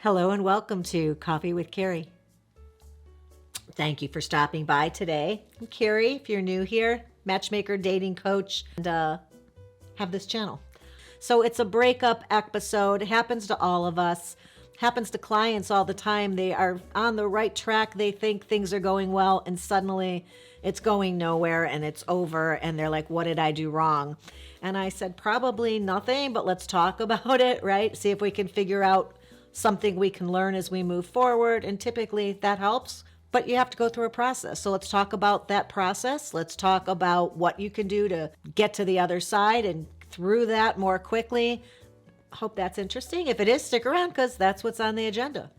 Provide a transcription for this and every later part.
Hello and welcome to Coffee with Carey. Thank you for stopping by today. I'm Carey, if you're new here, matchmaker, dating coach, and have this channel. So it's a breakup episode. It happens to all of us. Happens to clients all the time. They are on the right track. They think things are going well, and suddenly it's going nowhere and it's over. And they're like, what did I do wrong? And I said, probably nothing, but let's talk about it, right? See if we can figure out something we can learn as we move forward. And typically that helps, but you have to go through a process. So let's talk about that process. Let's talk about what you can do to get to the other side and through that more quickly. Hope that's interesting. If it is, stick around because that's what's on the agenda.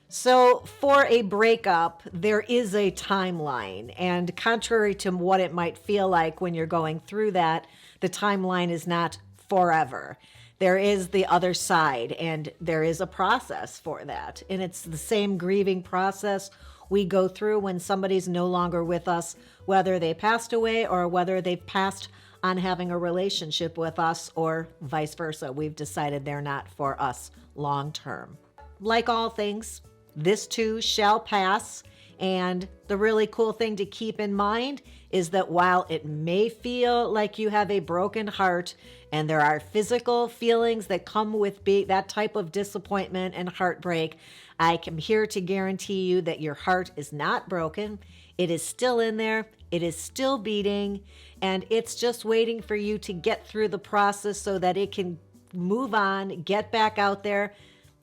So for a breakup, there is a timeline, and contrary to what it might feel like when you're going through that, the timeline is not forever. There is the other side, and there is a process for that. And it's the same grieving process we go through when somebody's no longer with us, whether they passed away or whether they've passed on having a relationship with us or vice versa. We've decided they're not for us long term. Like all things, this too shall pass. And the really cool thing to keep in mind is that while it may feel like you have a broken heart and there are physical feelings that come with that type of disappointment and heartbreak, I am here to guarantee you that your heart is not broken. It is still in there. It is still beating, and it's just waiting for you to get through the process so that it can move on, get back out there,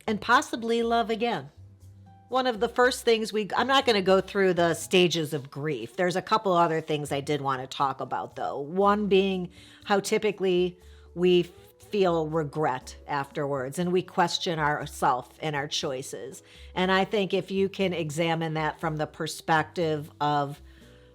and possibly love again. One of the first things I'm not going to go through the stages of grief. There's a couple other things I did want to talk about though. One being how typically we feel regret afterwards and we question ourselves and our choices. And I think if you can examine that from the perspective of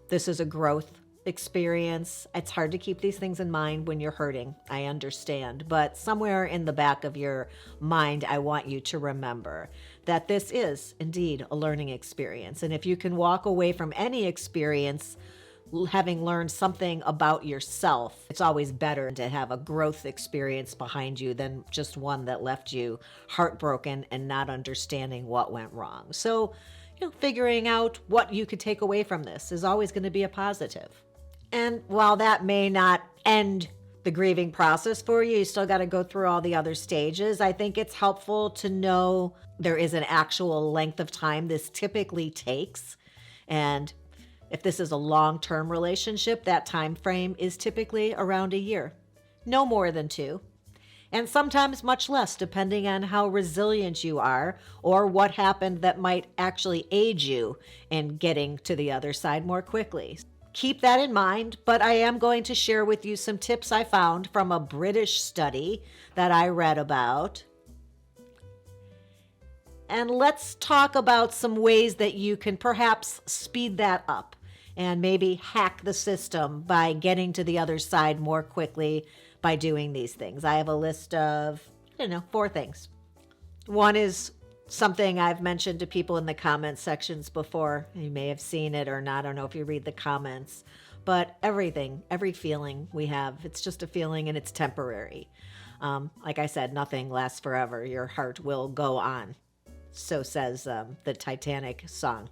this is a growth experience. It's hard to keep these things in mind when you're hurting. I understand. But somewhere in the back of your mind, I want you to remember that this is indeed a learning experience. And if you can walk away from any experience having learned something about yourself, it's always better to have a growth experience behind you than just one that left you heartbroken and not understanding what went wrong. So, figuring out what you could take away from this is always going to be a positive. And while that may not end the grieving process for you, you still got to go through all the other stages. I think it's helpful to know there is an actual length of time this typically takes. And if this is a long-term relationship, that time frame is typically around a year, no more than 2. And sometimes much less, depending on how resilient you are or what happened that might actually aid you in getting to the other side more quickly. Keep that in mind, but I am going to share with you some tips I found from a British study that I read about. And let's talk about some ways that you can perhaps speed that up and maybe hack the system by getting to the other side more quickly by doing these things. I have a list of, 4 things. One is something I've mentioned to people in the comments sections before. You may have seen it or not. I don't know if you read the comments, but every feeling we have, it's just a feeling and it's temporary. Like I said, nothing lasts forever. Your heart will go on. So says the Titanic song.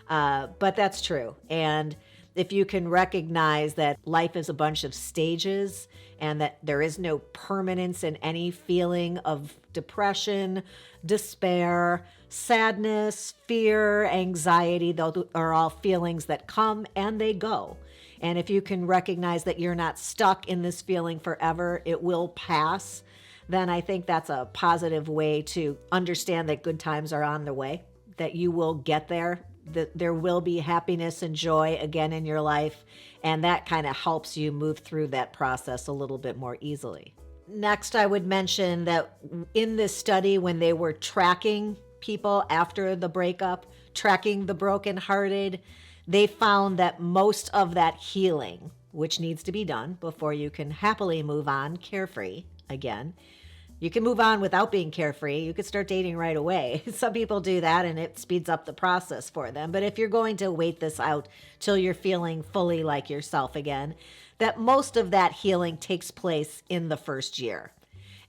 But that's true. And if you can recognize that life is a bunch of stages and that there is no permanence in any feeling of depression, despair, sadness, fear, anxiety, those are all feelings that come and they go. And if you can recognize that you're not stuck in this feeling forever, it will pass, then I think that's a positive way to understand that good times are on the way, that you will get there, that there will be happiness and joy again in your life, and that kind of helps you move through that process a little bit more easily. Next, I would mention that in this study, when they were tracking people after the breakup, tracking the brokenhearted, they found that most of that healing, which needs to be done before you can happily move on carefree again. You can move on without being carefree. You could start dating right away. Some people do that and it speeds up the process for them. But if you're going to wait this out till you're feeling fully like yourself again, that most of that healing takes place in the first year.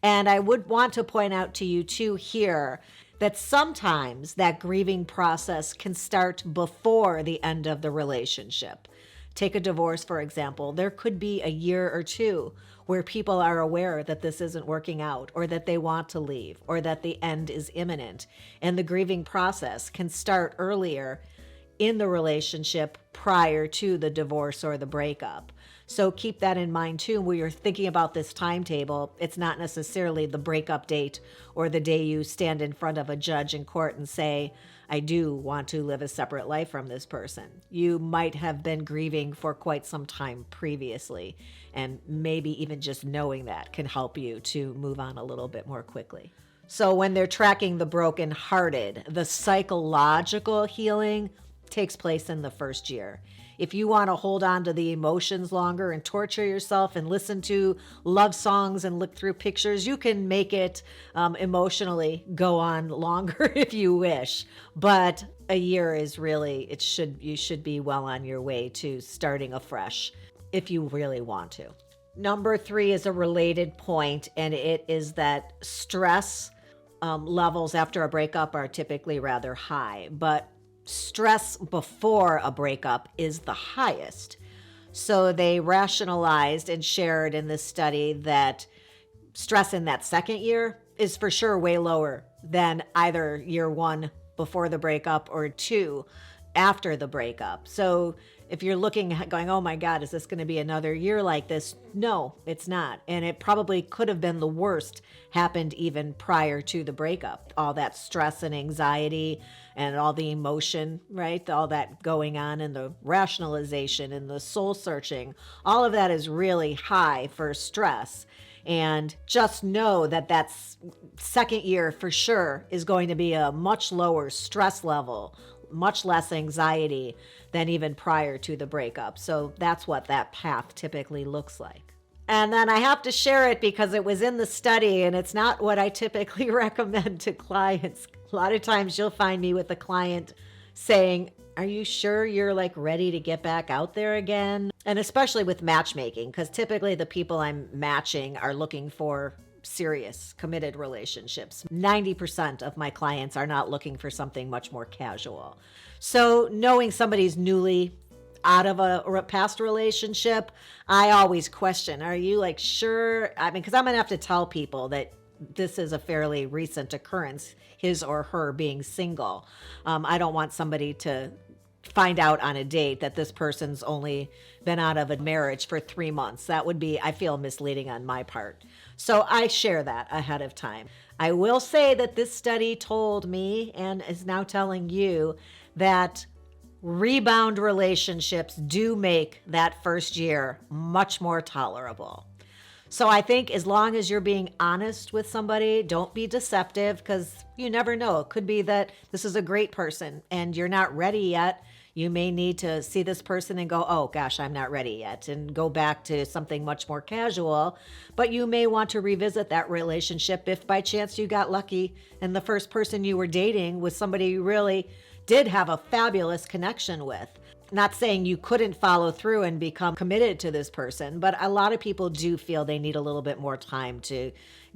And I would want to point out to you too here that sometimes that grieving process can start before the end of the relationship. Take a divorce, for example. There could be a year or two where people are aware that this isn't working out, or that they want to leave, or that the end is imminent. And the grieving process can start earlier in the relationship prior to the divorce or the breakup. So keep that in mind too when you're thinking about this timetable. It's not necessarily the breakup date or the day you stand in front of a judge in court and say, I do want to live a separate life from this person. You might have been grieving for quite some time previously, and maybe even just knowing that can help you to move on a little bit more quickly. So when they're tracking the brokenhearted, the psychological healing takes place in the first year. If you want to hold on to the emotions longer and torture yourself and listen to love songs and look through pictures, you can make it emotionally go on longer if you wish. But a year is really, you should be well on your way to starting afresh if you really want to. Number 3 is a related point, and it is that stress levels after a breakup are typically rather high, but stress before a breakup is the highest. So they rationalized and shared in this study that stress in that second year is for sure way lower than either year 1 before the breakup or 2 after the breakup. So if you're looking at going, oh my God, is this going to be another year like this? No, it's not. And it probably could have been the worst happened even prior to the breakup. All that stress and anxiety and all the emotion, right? All that going on and the rationalization and the soul searching, all of that is really high for stress. And just know that that's second year for sure is going to be a much lower stress level, much less anxiety than even prior to the breakup. So that's what that path typically looks like. And then I have to share it because it was in the study and it's not what I typically recommend to clients. A lot of times you'll find me with a client saying, are you sure you're like ready to get back out there again? And especially with matchmaking, because typically the people I'm matching are looking for serious, committed relationships. 90% of my clients are not looking for something much more casual. So knowing somebody's newly out of a past relationship, I always question, are you like sure? I mean, because I'm gonna have to tell people that this is a fairly recent occurrence, his or her being single. I don't want somebody to find out on a date that this person's only been out of a marriage for 3 months. That would be, I feel, misleading on my part. So I share that ahead of time. I will say that this study told me, and is now telling you, that rebound relationships do make that first year much more tolerable. So I think as long as you're being honest with somebody, don't be deceptive, because you never know. It could be that this is a great person and you're not ready yet. You may need to see this person and go, oh gosh, I'm not ready yet, and go back to something much more casual. But you may want to revisit that relationship if by chance you got lucky and the first person you were dating was somebody you really did have a fabulous connection with. Not saying you couldn't follow through and become committed to this person, but a lot of people do feel they need a little bit more time to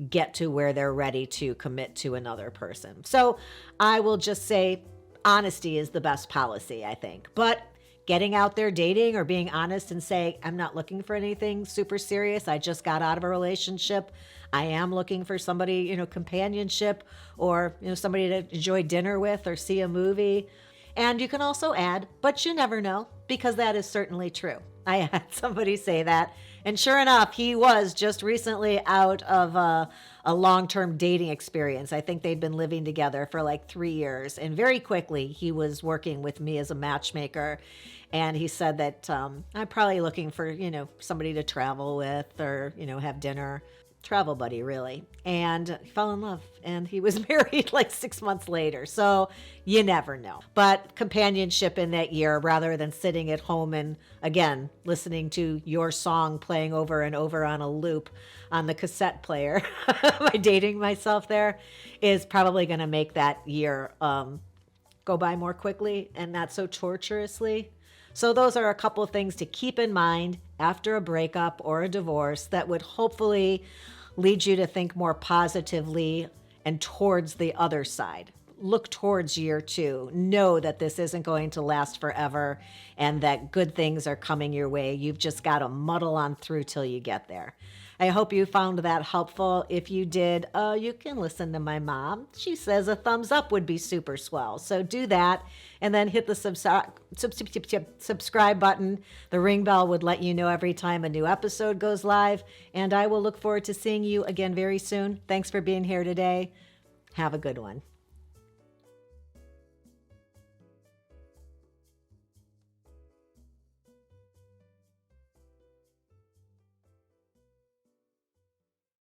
get to where they're ready to commit to another person. So I will just say honesty is the best policy, I think. But getting out there dating or being honest and saying, I'm not looking for anything super serious. I just got out of a relationship. I am looking for somebody, companionship, or, somebody to enjoy dinner with or see a movie. And you can also add, but you never know, because that is certainly true. I had somebody say that, and sure enough, he was just recently out of a long-term dating experience. I think they'd been living together for like 3 years, and very quickly he was working with me as a matchmaker. And he said that I'm probably looking for, somebody to travel with or, have dinner. Travel buddy, really. And he fell in love, and he was married like 6 months later. So you never know. But companionship in that year, rather than sitting at home and, again, listening to your song playing over and over on a loop on the cassette player, by dating myself there, is probably going to make that year go by more quickly and not so torturously. So those are a couple of things to keep in mind after a breakup or a divorce that would hopefully lead you to think more positively and towards the other side. Look towards year 2. Know that this isn't going to last forever and that good things are coming your way. You've just got to muddle on through till you get there. I hope you found that helpful. If you did, you can listen to my mom. She says a thumbs up would be super swell. So do that and then hit the subscribe button. The ring bell would let you know every time a new episode goes live. And I will look forward to seeing you again very soon. Thanks for being here today. Have a good one.